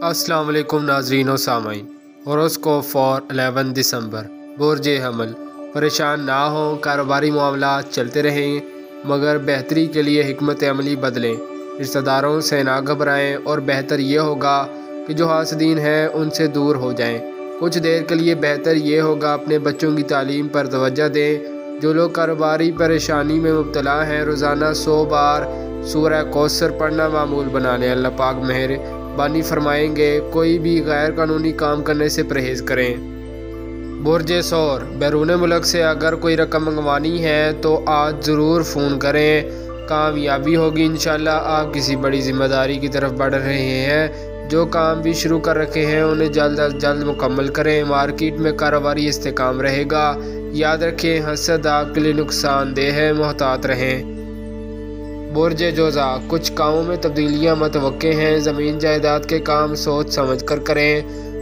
السلام علیکم ناظرین و سامعین۔ ہوراسکوپ فار 11 دسمبر۔ برج حمل، پریشان نہ ہوں، کاروباری معاملات چلتے رہیں مگر بہتری کے لیے حکمت عملی بدلیں، رشتہ داروں سے نہ گھبرائیں اور بہتر یہ ہوگا کہ جو حاسدین ہیں ان سے دور ہو جائیں۔ کچھ دیر کے لیے بہتر یہ ہوگا اپنے بچوں کی تعلیم پر توجہ دیں۔ جو لوگ کاروباری پریشانی میں مبتلا ہیں روزانہ 100 بار سورہ کوثر پڑھنا معمول بنا لیں، اللہ پاک مہربانی فرمائیں گے۔ کوئی بھی غیر قانونی کام کرنے سے پرہیز کریں۔ برج ثور، بیرون ملک سے اگر کوئی رقم منگوانی ہے تو آج ضرور فون کریں، کامیابی ہوگی انشاءاللہ۔ آپ کسی بڑی ذمہ داری کی طرف بڑھ رہے ہیں، جو کام بھی شروع کر رکھے ہیں انہیں جلد از جلد مکمل کریں۔ مارکیٹ میں کاروباری استحکام رہے گا، یاد رکھیں حسد آپ کے لیے نقصان دہ ہے، محتاط رہیں۔ برج جوزا، کچھ کاموں میں تبدیلیاں متوقع ہیں، زمین جائیداد کے کام سوچ سمجھ کر کریں۔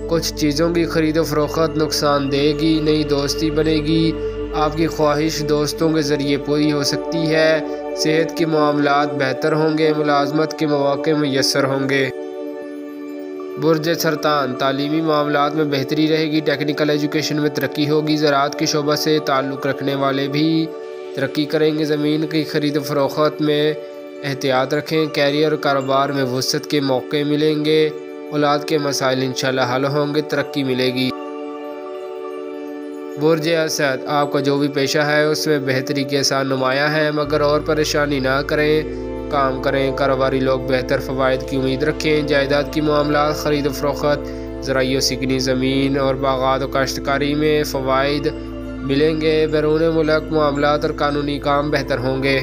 کچھ چیزوں کی خرید و فروخت نقصان دے گی، نئی دوستی بنے گی، آپ کی خواہش دوستوں کے ذریعے پوری ہو سکتی ہے۔ صحت کے معاملات بہتر ہوں گے، ملازمت کے مواقع میسر ہوں گے۔ برج سرطان، تعلیمی معاملات میں بہتری رہے گی، ٹیکنیکل ایجوکیشن میں ترقی ہوگی، زراعت کے شعبہ سے تعلق رکھنے والے بھی ترقی کریں گے۔ زمین کی خرید و فروخت میں احتیاط رکھیں، کیریئر اور کاروبار میں وسعت کے موقع ملیں گے، اولاد کے مسائل انشاءاللہ حل ہوں گے، ترقی ملے گی۔ برج اسد، آپ کا جو بھی پیشہ ہے اس میں بہتری کے آثار نمایاں ہیں مگر اور پریشانی نہ کریں، کام کریں۔ کاروباری لوگ بہتر فوائد کی امید رکھیں، جائیداد کی معاملات، خرید و فروخت، زرعی و سکنی زمین اور باغات و کاشتکاری میں فوائد ملیں گے۔ بیرون ملک معاملات اور قانونی کام بہتر ہوں گے۔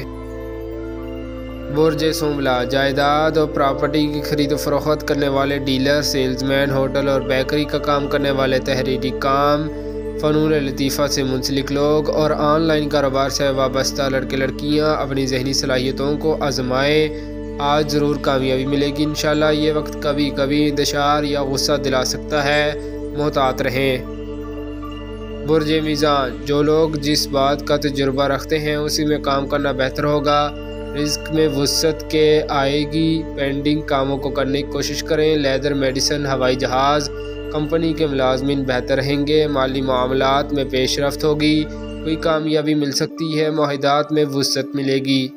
برج سنبلہ، جائیداد اور پراپرٹی کی خرید و فروخت کرنے والے ڈیلر، سیلز مین، ہوٹل اور بیکری کا کام کرنے والے، تحریری کام، فنون لطیفہ سے منسلک لوگ اور آن لائن کاروبار سے وابستہ لڑکے لڑکیاں اپنی ذہنی صلاحیتوں کو آزمائیں، آج ضرور کامیابی ملے گی انشاءاللہ۔ یہ وقت کبھی کبھی انتشار یا غصہ دلا سکتا ہے، محتاط رہیں۔ برج میزان، جو لوگ جس بات کا تجربہ رکھتے ہیں اسی میں کام کرنا بہتر ہوگا، رزق میں وسعت کے آئے گی، پینڈنگ کاموں کو کرنے کی کوشش کریں۔ لیدر، میڈیسن، ہوائی جہاز کمپنی کے ملازمین بہتر رہیں گے، مالی معاملات میں پیش رفت ہوگی، کوئی کامیابی مل سکتی ہے، معاہدات میں وسعت ملے گی۔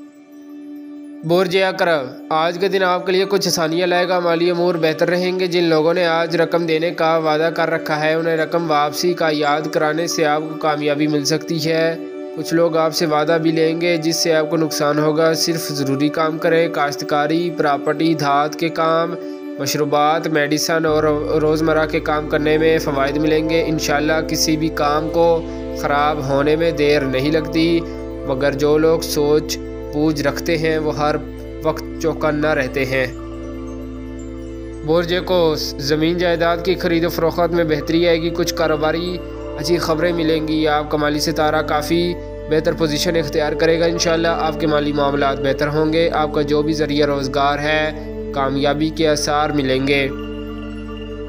برج عقرب، آج کے دن آپ کے لیے کچھ آسانیاں لائے گا، مالی امور بہتر رہیں گے۔ جن لوگوں نے آج رقم دینے کا وعدہ کر رکھا ہے انہیں رقم واپسی کا یاد کرانے سے آپ کو کامیابی مل سکتی ہے۔ کچھ لوگ آپ سے وعدہ بھی لیں گے جس سے آپ کو نقصان ہوگا، صرف ضروری کام کریں۔ کاشتکاری، پراپرٹی، دھات کے کام، مشروبات، میڈیسن اور روزمرہ کے کام کرنے میں فوائد ملیں گے انشاءاللہ۔ کسی بھی کام کو خراب ہونے میں دیر نہیں لگتی مگر جو لوگ سوچ بوجھ رکھتے ہیں وہ ہر وقت چوکنا رہتے ہیں۔ برج قوس، زمین جائیداد کی خرید و فروخت میں بہتری آئے گی، کچھ کاروباری اچھی خبریں ملیں گی، آپ کا مالی ستارہ کافی بہتر پوزیشن اختیار کرے گا انشاءاللہ۔ آپ کے مالی معاملات بہتر ہوں گے، آپ کا جو بھی ذریعہ روزگار ہے کامیابی کے آثار ملیں گے۔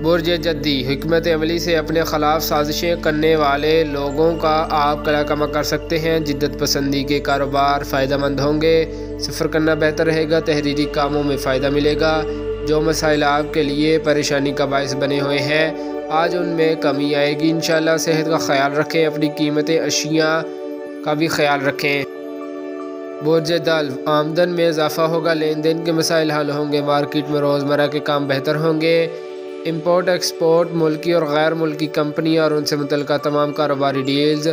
برج جدی، حکمت عملی سے اپنے خلاف سازشیں کرنے والے لوگوں کا آپ کلاکما کر سکتے ہیں، جدت پسندی کے کاروبار فائدہ مند ہوں گے، سفر کرنا بہتر رہے گا، تحریری کاموں میں فائدہ ملے گا۔ جو مسائل آپ کے لیے پریشانی کا باعث بنے ہوئے ہیں آج ان میں کمی آئے گی انشاءاللہ۔ صحت کا خیال رکھیں، اپنی قیمتی اشیاء کا بھی خیال رکھیں۔ برج دلو، آمدن میں اضافہ ہوگا، لین دین کے مسائل حل ہوں گے، مارکیٹ میں روزمرہ کے کام بہتر ہوں گے۔ امپورٹ ایکسپورٹ، ملکی اور غیر ملکی کمپنیاں اور ان سے متعلقہ تمام کاروباری ڈیلز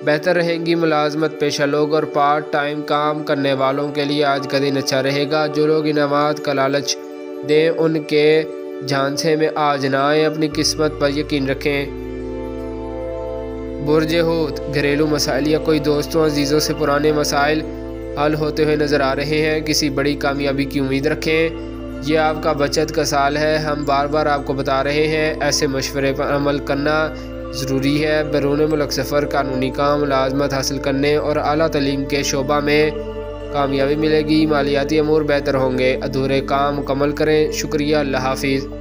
بہتر رہیں گی۔ ملازمت پیشہ لوگ اور پارٹ ٹائم کام کرنے والوں کے لیے آج کا دن اچھا رہے گا۔ جو لوگ انعامات کا لالچ دیں ان کے جھانسے میں آج نہ آئیں، اپنی قسمت پر یقین رکھیں۔ برج حوت، گھریلو مسائل یا کوئی دوستوں عزیزوں سے پرانے مسائل حل ہوتے ہوئے نظر آ رہے ہیں، کسی بڑی کامیابی کی امید رکھیں۔ یہ آپ کا بچت کا سال ہے، ہم بار بار آپ کو بتا رہے ہیں، ایسے مشورے پر عمل کرنا ضروری ہے۔ بیرون ملک سفر، قانونی کام، ملازمت حاصل کرنے اور اعلیٰ تعلیم کے شعبہ میں کامیابی ملے گی، مالیاتی امور بہتر ہوں گے، ادھورے کام مکمل کریں۔ شکریہ، اللہ حافظ۔